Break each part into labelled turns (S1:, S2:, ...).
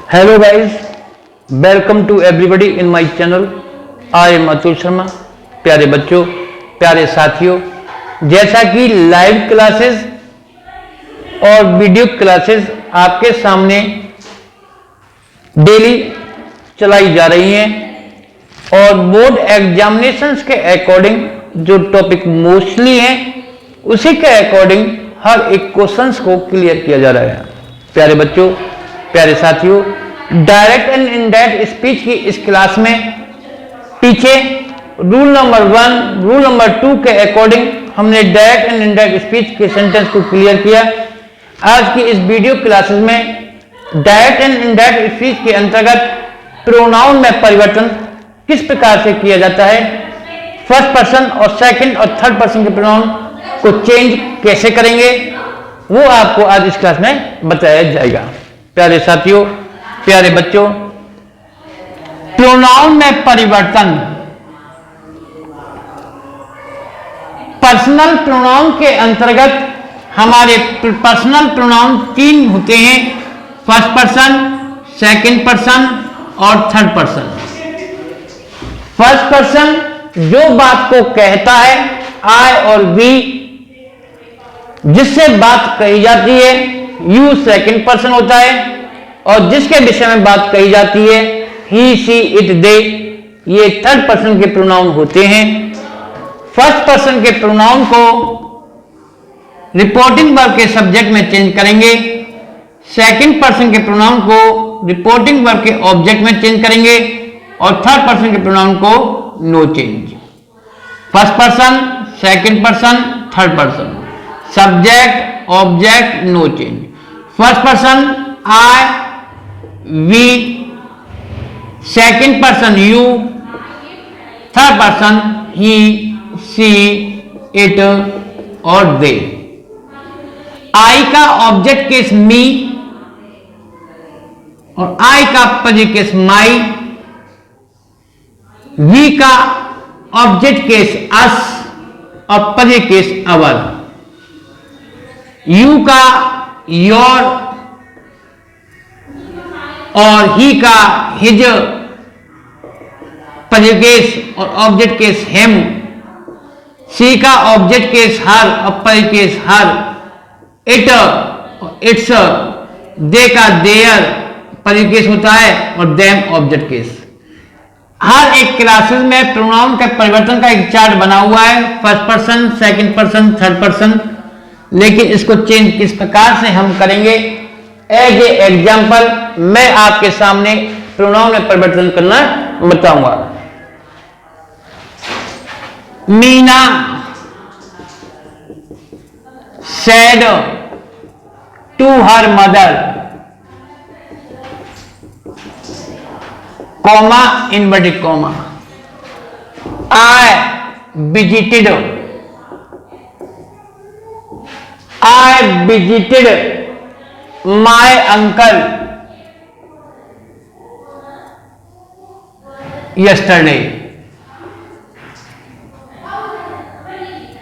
S1: Hello guys, welcome to everybody in my channel. I am Atul Sharma. प्यारे बच्चों, प्यारे साथियों, जैसा कि लाइव क्लासेस और वीडियो क्लासेस आपके सामने डेली चलाई जा रही हैं और बोर्ड एग्जामिनेशंस के अकॉर्डिंग जो टॉपिक मोस्टली हैं उसी के अकॉर्डिंग हर एक क्वेश्चंस को क्लियर किया जा रहा है। प्यारे बच्चों, प्यारे साथियों, डायरेक्ट एंड इनडायरेक्ट स्पीच की इस क्लास में पीछे रूल नंबर 1, रूल नंबर 2 के अकॉर्डिंग हमने डायरेक्ट एंड इनडायरेक्ट स्पीच के सेंटेंस को क्लियर किया। आज की इस वीडियो क्लासेस में डायरेक्ट एंड इनडायरेक्ट स्पीच के अंतर्गत प्रोनाउन में परिवर्तन किस प्रकार से किया जाता है, फर्स्ट पर्सन और सेकंड और थर्ड पर्सन के प्रोनाउन को चेंज कैसे करेंगे, वो आपको आज इस क्लास में बताया जाएगा। प्यारे साथियों, प्यारे बच्चों, प्रोनाउन में परिवर्तन। पर्सनल प्रोनाउन के अंतर्गत हमारे पर्सनल प्रोनाउन 3 होते हैं, फर्स्ट पर्सन, सेकंड पर्सन और थर्ड पर्सन। फर्स्ट पर्सन जो बात को कहता है, आई और वी, जिससे बात कही जाती है, यू सेकंड पर्सन होता है, और जिसके विषय में बात कही जाती है, ही, शी, इट, दे, ये थर्ड पर्सन के प्रोनाउन होते हैं। फर्स्ट पर्सन के प्रोनाउन को रिपोर्टिंग वर्ब के सब्जेक्ट में चेंज करेंगे, सेकंड पर्सन के प्रोनाउन को रिपोर्टिंग वर्ब के ऑब्जेक्ट में चेंज करेंगे और थर्ड पर्सन के प्रोनाउन को no change. First person, second person, third person, subject, object, no change. First person I, we, second person you, third person he, she, it और they. आई का object case मी और आई का positive case my, we का object case अस और positive case our, you का your और ही का his, positive case और ऑब्जेक्ट केस हिम, सी का ऑब्जेक्ट केस हर और पॉजिटिव केस हर, इट और इट्स, दे का देयर पॉजिटिव केस होता है और देम ऑब्जेक्ट केस। हर एक क्लासेस में प्रोनाउन के परिवर्तन का एक चार्ट बना हुआ है, first person, second person, third person, लेकिन इसको चेंज किस प्रकार से हम करेंगे, एज ए एग्जाम्पल मैं आपके सामने प्रोनाउन में परिवर्तन करना बताऊंगा। Meena said to her mother, comma inverted comma, I visited my uncle yesterday।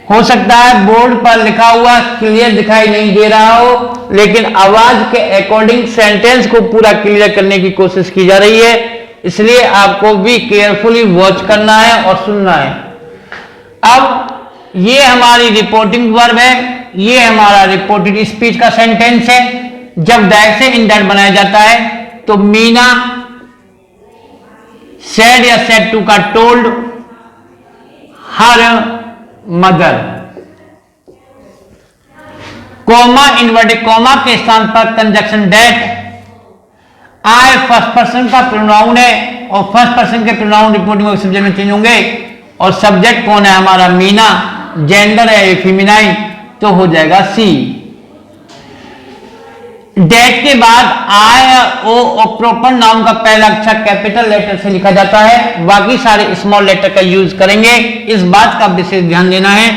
S1: हो सकता है बोर्ड पर लिखा हुआ क्लियर दिखाई नहीं दे रहा हो, लेकिन आवाज के अकॉर्डिंग सेंटेंस को पूरा क्लियर करने की कोशिश की जा रही है, इसलिए आपको भी केयरफुली वॉच करना है और सुनना है। अब ये हमारी रिपोर्टिंग वर्ब है, ये हमारा रिपोर्टेड स्पीच का सेंटेंस है। जब डायरेक्ट से इनडायरेक्ट बनाया जाता है तो मीना सेड या सेड टू का told her mother, comma inverted comma के स्थान पर conjunction date. I first person का प्रोनाउन है और फर्स्ट पर्सन के प्रोनाउन रिपोर्टिंग सब्जेक्ट में चेंज होंगे, और सब्जेक्ट कौन है हमारा मीना, जेंडर है फेमिनाइन, तो हो जाएगा सी। डेट के बाद आई ओ और प्रॉपर नाउन का पहला अक्षर कैपिटल लेटर से लिखा जाता है, बाकी सारे स्मॉल लेटर का यूज करेंगे, इस बात का विशेष ध्यान देना है।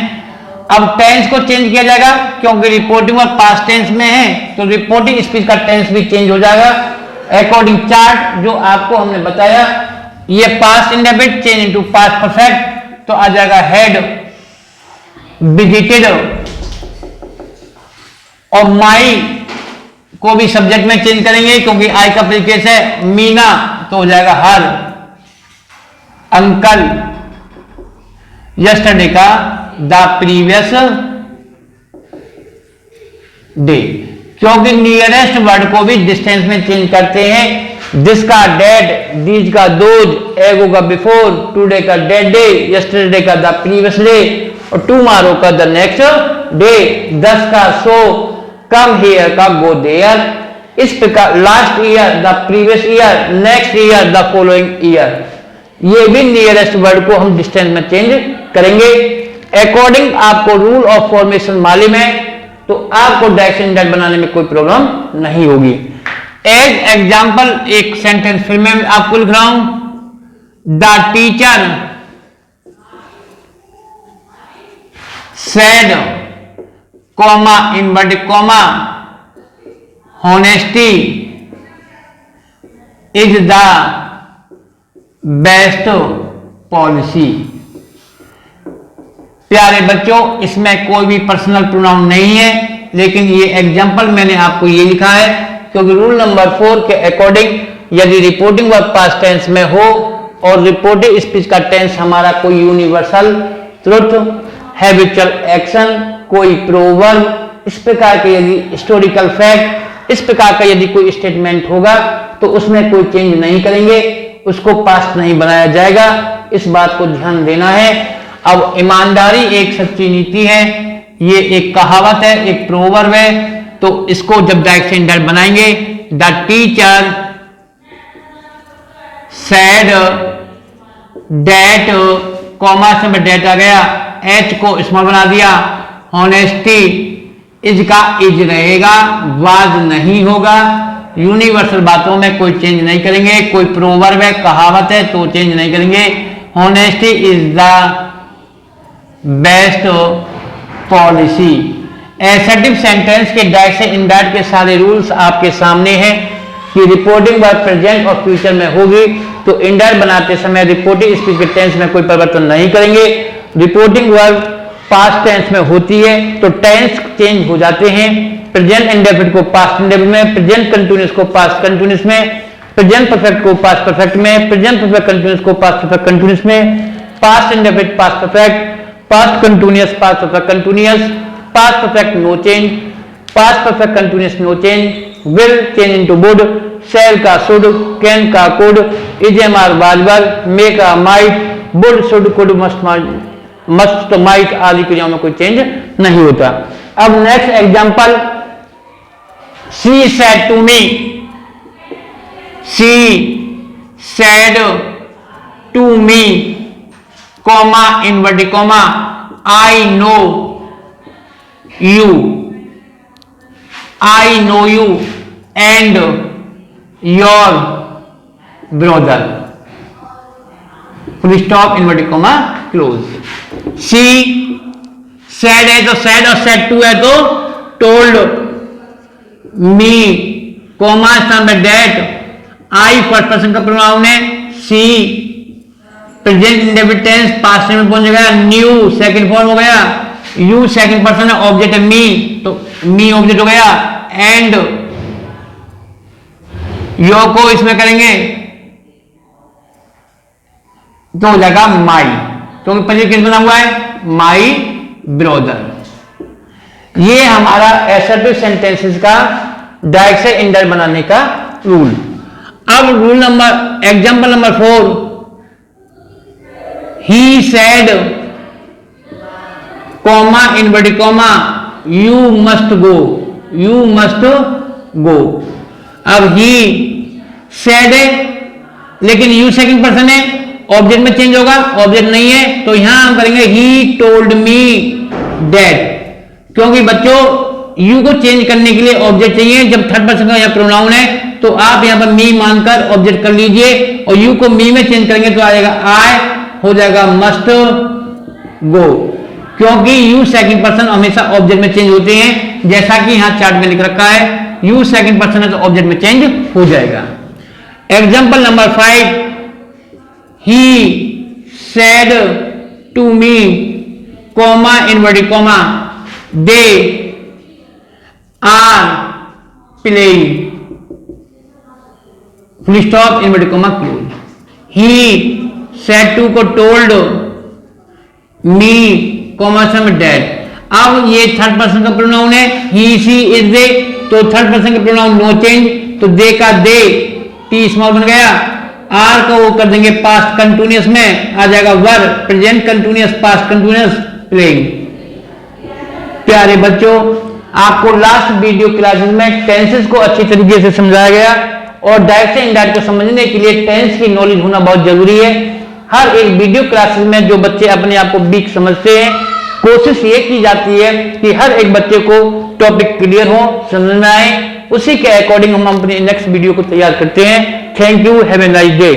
S1: अब टेंस को चेंज किया जाएगा, क्योंकि रिपोर्टिंग और पास्ट टेंस में है तो रिपोर्टिंग स्पीच का टेंस भी चेंज हो जाएगा अकॉर्डिंग चार्ट जो आपको हमने बताया। ये past indefinite change into past perfect, तो आ जाएगा हैड विजिटेड और माई को भी सब्जेक्ट में चेंज करेंगे, क्योंकि आई का प्रीकेस है मीना, तो हो जाएगा हर। अंकल यस्टरडे का द प्रीवियस डे, क्योंकि नियरेस्ट वर्ड को भी डिस्टेंस में चेंज करते हैं। दिस का डेड, दीज का दोज, एगो का बिफोर, टुडे का डेड डे, यस्टरडे का द प्रीवियस डे और टुमारो का द नेक्स्ट डे। 10 का सो, कम हियर का गो देयर। इस प्रकार last year, the previous year, next year, the following year, ये भी नियरेस्ट वर्ड को हम डिस्टेंस में चेंज करेंगे। अकॉर्डिंग आपको रूल ऑफ फॉर्मेशन मालूम है तो आपको डायरेक्शन इंडेक्स बनाने में कोई प्रॉब्लम नहीं होगी। एज एग्जाम्पल एक सेंटेंस फिर मैं आपको लिख रहा हूं, the teacher said, comma inverted comma, honesty is the best policy। प्यारे बच्चों, इसमें कोई भी पर्सनल प्रोनाउन नहीं है, लेकिन ये एग्जाम्पल मैंने आपको ये लिखा है क्योंकि रूल नंबर 4 के अकॉर्डिंग यदि रिपोर्टिंग वर्ब पास्ट टेंस में हो और रिपोर्टिंग स्पीच का टेंस हमारा कोई यूनिवर्सल ट्रुथ, हैबिचुअल एक्शन, कोई प्रोवर्ब, इस प्रकार के यदि हिस्टोरिकल फैक्ट, इस प्रकार का यदि कोई स्टेटमेंट होगा तो उसमें कोई चेंज नहीं करेंगे, उसको पास्ट नहीं बनाया जाएगा। इस बात को ध्यान देना है। अब ईमानदारी एक सच्ची नीति है, ये एक कहावत है, एक प्रोवर्ब है, तो इसको जब डायरेक्ट इंडेक्स बनाएंगे, the teacher said that, comma से डेट आ गया, एच को स्मॉल बना दिया, ऑनेस्टी इज का इज रहेगा, वाज नहीं होगा। यूनिवर्सल बातों में कोई चेंज नहीं करेंगे, कोई प्रोवर्ब है, कहावत है तो चेंज नहीं करेंगे। Honesty is the best policy. Assertive sentence के डायरेक्ट से इनडायरेक्ट के सारे रूल्स आपके सामने हैं कि रिपोर्टिंग वर्ब प्रेजेंट और फ्यूचर में होगी तो इंडायरेक्ट बनाते समय रिपोर्टिंग स्पीच के टेंस में कोई परिवर्तन नहीं करेंगे। रिपोर्टिंग वर्ब पास्ट टेंस में होती है तो टेंस चेंज हो जाते हैं। प्रेजेंट इंडेफिनिट को पास्ट इंडेफिनिट में, प्रेजेंट कंटीन्यूअस को पास्ट कंटीन्यूअस में, प्रेजेंट परफेक्ट को पास्ट परफेक्ट में, प्रेजेंट परफेक्ट कंटीन्यूअस को पास्ट परफेक्ट कंटीन्यूअस में, past indefinite past perfect, past continuous past perfect continuous, past perfect no change, past perfect continuous no change, will change into would, shall का should, can का could, is am are was were, may का might, would should could must might आदि क्रियाओं में कोई change नहीं होता। अब next example, she said to me, she said to me, comma inverted comma, I know you, I know you and your brother, full stop inverted comma close. She said है तो said और said to है तो told, me comma में that, I first person का pronoun है, see present indefinite tense past में पहुंच गया, न्यू सेकंड फॉर्म हो गया, यू सेकंड पर्सन है, ऑब्जेक्ट है मी तो मी ऑब्जेक्ट हो गया, एंड यो को इसमें करेंगे तो हो जाएगा माई, क्योंकि पहले किस बना हुआ है माई ब्रदर। ये हमारा एसर्टिव सेंटेंसेस का डायरेक्ट से इंडायरेक्ट बनाने का रूल। अब rule number example number 4, he said comma inverted comma you must go, you must go. अब ही सेड है लेकिन यू सेकंड पर्सन है, ऑब्जेक्ट में चेंज होगा, ऑब्जेक्ट नहीं है तो यहां हम करेंगे ही टोल्ड मी दैट, क्योंकि बच्चों यू को चेंज करने के लिए ऑब्जेक्ट चाहिए। जब थर्ड पर्सन का यहां प्रोनाउन है तो आप यहां पर मी मानकर ऑब्जेक्ट कर लीजिए और यू को मी में चेंज करेंगे तो आ जाएगा आई, हो जाएगा मस्ट गो, क्योंकि यू सेकंड पर्सन हमेशा ऑब्जेक्ट में चेंज होते हैं, जैसा कि यहां चार्ट में लिख रखा है यू सेकंड पर्सन है तो ऑब्जेक्ट में चेंज हो जाएगा। Example number 5, he said to me, comma inverted comma, they are playing, full stop, inverted comma, close. He said to को told me, comma some dad. अब ये थर्ड पर्सन का pronoun है, he, she, is, they, तो third person का pronoun no change, तो दे का दे T small बन गया, आर का वो कर देंगे पास्ट कंटिन्यूअस में, आ जाएगा were, present continuous, past continuous, playing. प्यारे बच्चों, आपको लास्ट वीडियो क्लासेस में टेंसेस को अच्छी तरीके से समझाया गया और डायरेक्ट से इनडायरेक्ट को समझने के लिए टेंस की नॉलेज होना बहुत जरूरी है। हर एक वीडियो क्लासेस में जो बच्चे अपने आप को वीक समझते हैं, कोशिश ये की जाती है कि हर एक बच्चे को टॉपिक क्लियर हो, समझ में आए, उसी के अकॉर्डिंग हम अपने नेक्स्ट वीडियो को तैयार करते हैं। Thank you, have a nice day.